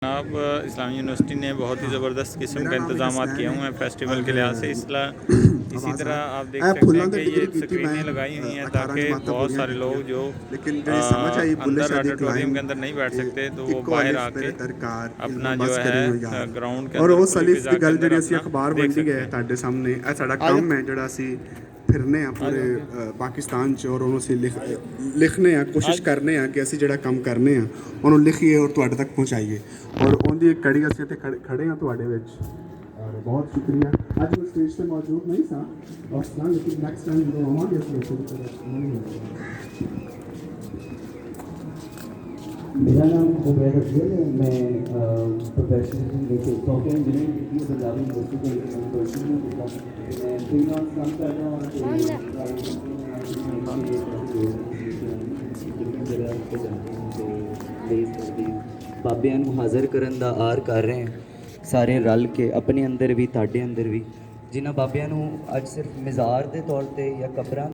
जनाब इस्लामी यूनिवर्सिटी ने बहुत ही ज़बरदस्त किस्म का इंतजाम किए हुए हैं फेस्टिवल के लिहाज से। इसी तरह आप देख सकते हैं कि ये स्क्रीनें लगाई हुई हैं ताकि बहुत सारे लोग जो अंदर ऑडिटोरियम के अंदर नहीं बैठ सकते तो वो बाहर आके अपना जो है ग्राउंड के और अंदर वो खुली सलीस फिजा की के गल अंदर जी अपना अखबार देख वंडी सकते गए हैं। ਤੁਹਾਡੇ ਸਾਹਮਣੇ ਇਹ ਸਾਡਾ ਕੰਮ ਹੈ ਜਿਹੜਾ ਅਸੀਂ ਫਿਰਨੇ ਆ ਪੂਰੇ ਪਾਕਿਸਤਾਨ 'ਚ ਔਰ ਉਹਨੂੰ ਅਸੀਂ ਲਿਖਨੇ ਆ ਕੋਸ਼ਿਸ਼ ਕਰਨੇ ਆ ਕਿ ਅਸੀਂ ਜਿਹੜਾ ਕੰਮ ਕਰਨੇ ਆ ਉਹਨੂੰ ਲਿਖੀਏ ਔਰ ਤੁਹਾਡੇ ਤੱਕ ਪਹੁੰਚਾਈਏ ਔਰ ਉਹਦੀ ਇੱਕ ਕੜੀ ਅਸੀਂ ਇੱਥੇ ਖੜੇ ਆ ਤੁਹਾਡੇ ਵਿੱਚ ਔਰ ਬਹੁਤ ਸ਼ੁਕਰੀਆ। ਅੱਜ ਮੈਂ ਸਟੇਜ ਤੇ ਮੌਜੂਦ ਨਹੀਂ ਸਾਂ ਔਰ ਸਾਂ ਲੇਕਿਨ ਨੈਕਸਟ ਟਾਈਮ ਜਦੋਂ ਆਵਾਂਗੇ ਅਸੀਂ मेरा नाम उबैद अफजल है। मैं प्रोफेशनल सॉफ्टवेयर इंजीनियरिंग की पंजाब यूनिवर्सिटी के यूनिवर्सिटी में होता हूँ। मैं फ्रीलांस काम कर रहा हूँ। ਬਾਬਿਆਂ ਨੂੰ ਹਾਜ਼ਰ ਕਰਨ ਦਾ ਆਰ ਕਰ ਰਹੇ ਹਾਂ ਸਾਰੇ ਰਲ ਕੇ, ਆਪਣੇ ਅੰਦਰ ਵੀ ਤੁਹਾਡੇ ਅੰਦਰ ਵੀ, ਜਿਨ੍ਹਾਂ ਬਾਬਿਆਂ ਨੂੰ ਅੱਜ ਸਿਰਫ ਮਜ਼ਾਰ ਦੇ ਤੌਰ ਤੇ ਜਾਂ ਕਬਰਾਂ